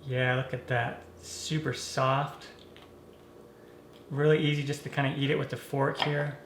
Yeah, look at that. Super soft. Really easy just to kind of eat it with the fork here.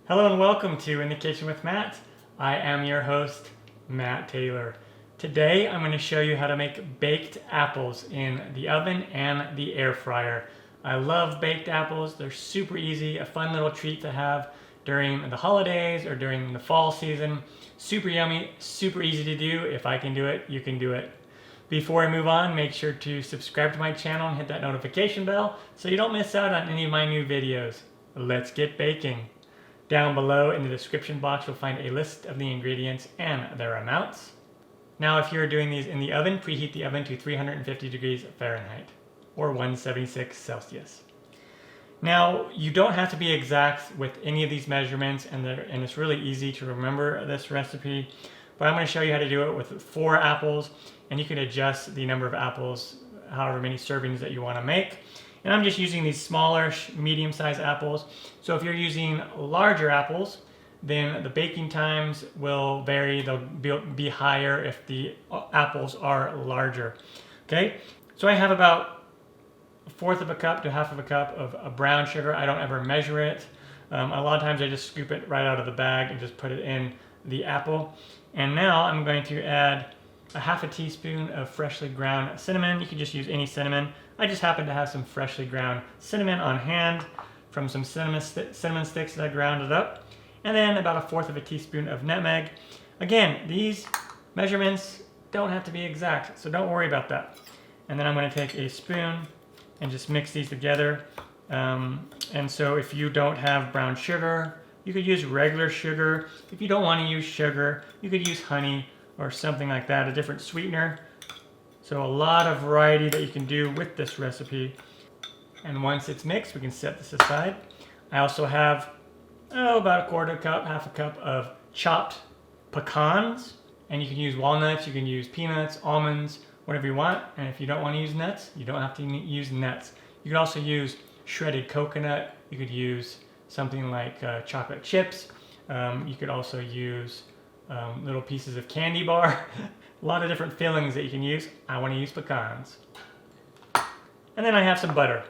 Hello and welcome to In the Kitchen with Matt. I am your host, Matt Taylor. Today I'm going to show you how to make baked apples in the oven and the air fryer. I love baked apples. They're super easy, a fun little treat to have during the holidays or during the fall season. Super yummy, super easy to do. If I can do it, you can do it. Before I move on, make sure to subscribe to my channel and hit that notification bell so you don't miss out on any of my new videos. Let's get baking. Down below in the description box you'll find a list of the ingredients and their amounts. Now if you're doing these in the oven, preheat the oven to 350 degrees Fahrenheit or 176 Celsius. Now you don't have to be exact with any of these measurements and it's really easy to remember this recipe, but I'm going to show you how to do it with 4 apples, and you can adjust the number of apples however many servings that you want to make. And I'm just using these smaller, medium-sized apples. So if you're using larger apples, then the baking times will vary. They'll be higher if the apples are larger. Okay, so I have about 1/4 of a cup to 1/2 of a cup of brown sugar. I don't ever measure it. A lot of times I just scoop it right out of the bag and just put it in the apple. And now I'm going to add a 1/2 teaspoon of freshly ground cinnamon. You can just use any cinnamon. I just happen to have some freshly ground cinnamon on hand from some cinnamon sticks that I grounded up. And then about 1/4 teaspoon of nutmeg. Again, these measurements don't have to be exact, so don't worry about that. And then I'm going to take a spoon and just mix these together. And so if you don't have brown sugar, you could use regular sugar. If you don't want to use sugar, you could use honey or something like that, a different sweetener. So a lot of variety that you can do with this recipe. And once it's mixed, we can set this aside. I also have about 1/4 cup, 1/2 cup of chopped pecans. And you can use walnuts, you can use peanuts, almonds, whatever you want. And if you don't want to use nuts, you don't have to use nuts. You can also use shredded coconut. You could use something like chocolate chips. You could also use little pieces of candy bar. A lot of different fillings that you can use. I want to use pecans. And then I have some butter.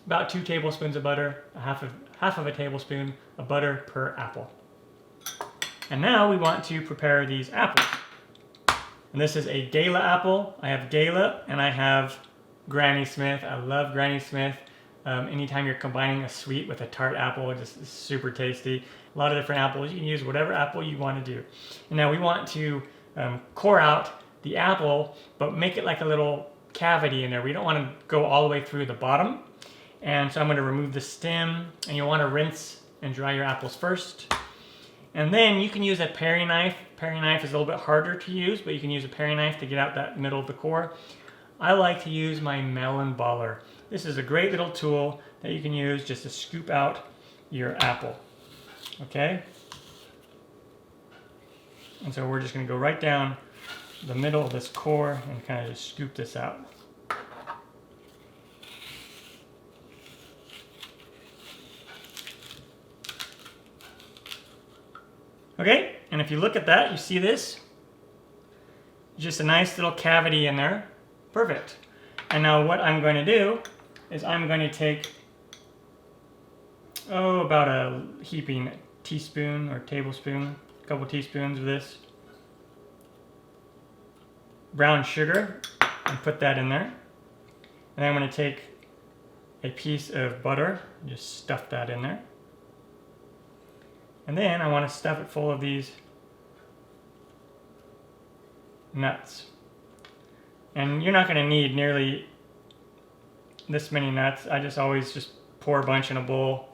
About 2 tablespoons of butter, half of a tablespoon of butter per apple. And now we want to prepare these apples. And this is a Gala apple. I have Gala and I have Granny Smith. I love Granny Smith. Anytime you're combining a sweet with a tart apple, it's super tasty. A lot of different apples. You can use whatever apple you want to do. And now we want to core out the apple, but make it like a little cavity in there. We don't want to go all the way through the bottom. And so I'm going to remove the stem, and you'll want to rinse and dry your apples first. And then you can use a paring knife. Paring knife is a little bit harder to use, but you can use a paring knife to get out that middle of the core. I like to use my melon baller. This is a great little tool that you can use just to scoop out your apple. Okay? And so we're just going to go right down the middle of this core and kind of just scoop this out. Okay, and if you look at that, you see this? Just a nice little cavity in there. Perfect. And now what I'm going to do is I'm going to take, about a heaping teaspoon or tablespoon, a couple teaspoons of this brown sugar and put that in there. And I'm going to take a piece of butter and just stuff that in there. And then I want to stuff it full of these nuts. And you're not going to need nearly this many nuts. I just always just pour a bunch in a bowl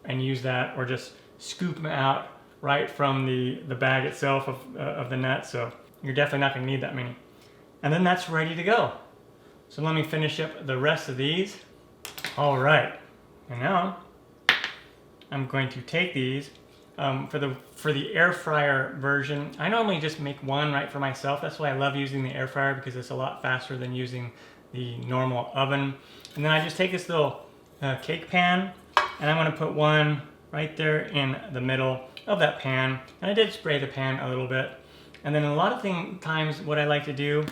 and use that, or just scoop them out right from the bag itself of the nuts. So you're definitely not going to need that many. And then that's ready to go. So let me finish up the rest of these. All right. And now I'm going to take these. For the air fryer version, I normally just make one right for myself. That's why I love using the air fryer, because it's a lot faster than using the normal oven. And then I just take this little cake pan, and I'm going to put one right there in the middle of that pan. And I did spray the pan a little bit. And then a lot of times what I like to do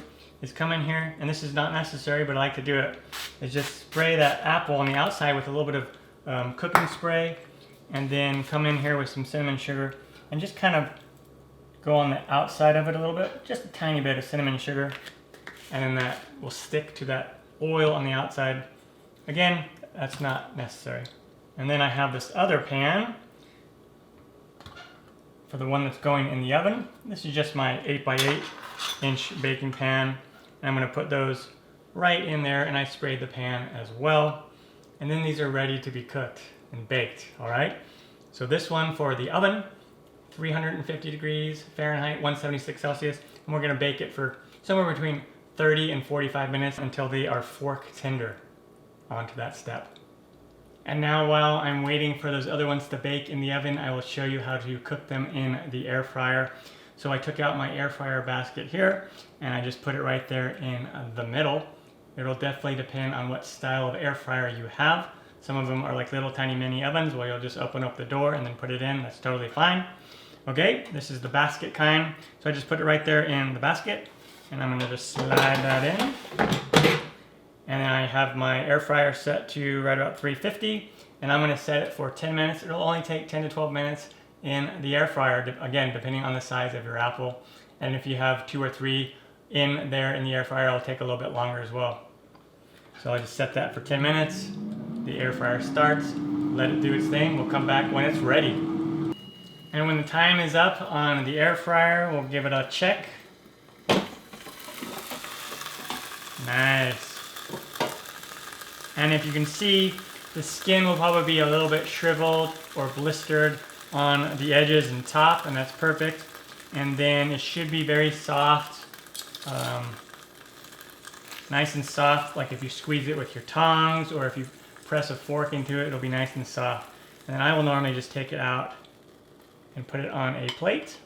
is come in here, and this is not necessary, but I like to do it, is just spray that apple on the outside with a little bit of cooking spray, and then come in here with some cinnamon sugar and just kind of go on the outside of it a little bit, just a tiny bit of cinnamon sugar, and then that will stick to that oil on the outside. Again, that's not necessary. And then I have this other pan for the one that's going in the oven. This is just my 8x8 inch baking pan. And I'm going to put those right in there, and I sprayed the pan as well. And then these are ready to be cooked and baked, all right? So this one for the oven, 350 degrees Fahrenheit, 176 Celsius, and we're going to bake it for somewhere between 30 and 45 minutes until they are fork tender. Onto that step. And now while I'm waiting for those other ones to bake in the oven, I will show you how to cook them in the air fryer. So I took out my air fryer basket here, and I just put it right there in the middle. It'll definitely depend on what style of air fryer you have. Some of them are like little tiny mini ovens where you'll just open up the door and then put it in. That's totally fine. Okay, this is the basket kind. So I just put it right there in the basket, and I'm gonna just slide that in. And then I have my air fryer set to right about 350, and I'm going to set it for 10 minutes. It'll only take 10 to 12 minutes in the air fryer, again, depending on the size of your apple. And if you have 2 or 3 in there in the air fryer, it'll take a little bit longer as well. So I'll just set that for 10 minutes. The air fryer starts, let it do its thing. We'll come back when it's ready. And when the time is up on the air fryer, we'll give it a check. Nice. And if you can see, the skin will probably be a little bit shriveled or blistered on the edges and top, and that's perfect. And then it should be very soft, nice and soft, like if you squeeze it with your tongs or if you press a fork into it, it'll be nice and soft. And then I will normally just take it out and put it on a plate.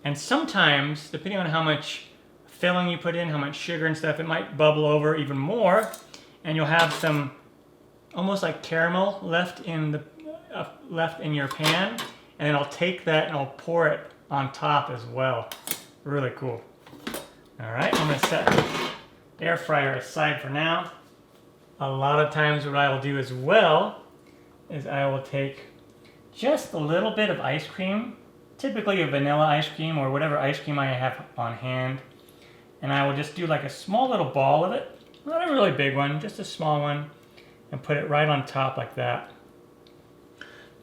And sometimes, depending on how much filling you put in, how much sugar and stuff, it might bubble over even more, and you'll have some almost like caramel left in your pan, and then I'll take that and I'll pour it on top as well. Really cool. All right, I'm gonna set the air fryer aside for now. A lot of times what I will do as well is I will take just a little bit of ice cream, typically a vanilla ice cream or whatever ice cream I have on hand, and I will just do like a small little ball of it, not a really big one, just a small one, and put it right on top like that.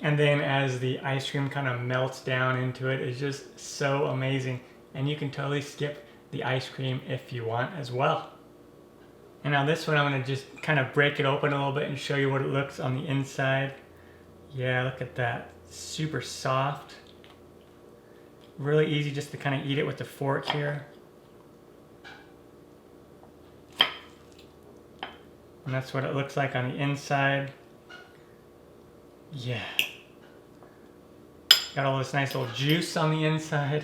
And then as the ice cream kind of melts down into it, it's just so amazing. And you can totally skip the ice cream if you want as well. And now this one, I'm gonna just kind of break it open a little bit and show you what it looks on the inside. Yeah, look at that, super soft. Really easy just to kind of eat it with the fork here. And that's what it looks like on the inside. Yeah. Got all this nice little juice on the inside.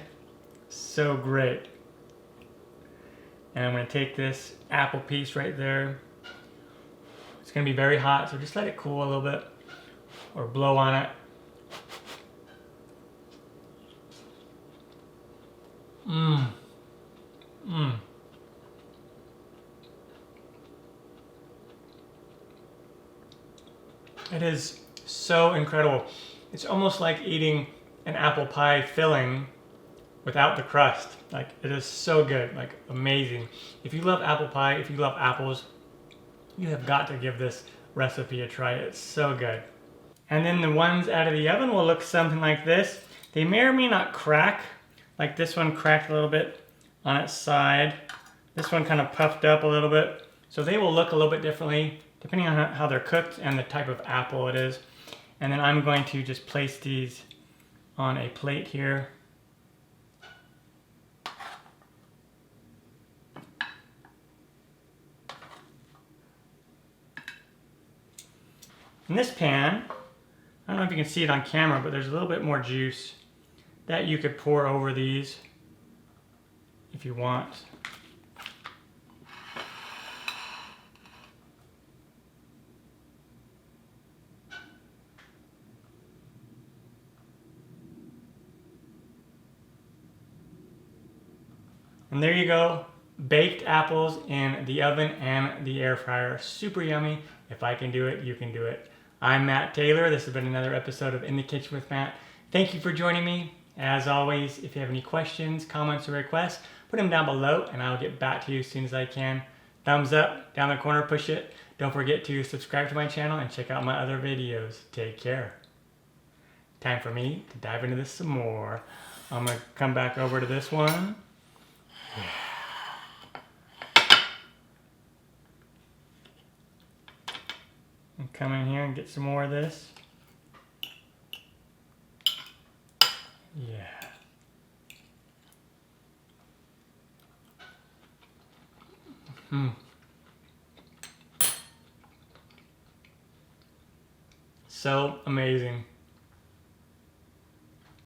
So great. And I'm going to take this apple piece right there. It's going to be very hot, so just let it cool a little bit. Or blow on it. Mmm. Mmm. It is so incredible. It's almost like eating an apple pie filling without the crust. Like, it is so good, like amazing. If you love apple pie, if you love apples, you have got to give this recipe a try. It's so good. And then the ones out of the oven will look something like this. They may or may not crack. Like this one cracked a little bit on its side. This one kind of puffed up a little bit. So they will look a little bit differently depending on how they're cooked and the type of apple it is. And then I'm going to just place these on a plate here. In this pan, I don't know if you can see it on camera, but there's a little bit more juice that you could pour over these if you want. And there you go. Baked apples in the oven and the air fryer. Super yummy. If I can do it, you can do it. I'm Matt Taylor. This has been another episode of In the Kitchen with Matt. Thank you for joining me. As always, if you have any questions, comments, or requests, put them down below and I'll get back to you as soon as I can. Thumbs up, down the corner, push it. Don't forget to subscribe to my channel and check out my other videos. Take care. Time for me to dive into this some more. I'm going to come back over to this one. And come in here and get some more of this. Yeah. So amazing.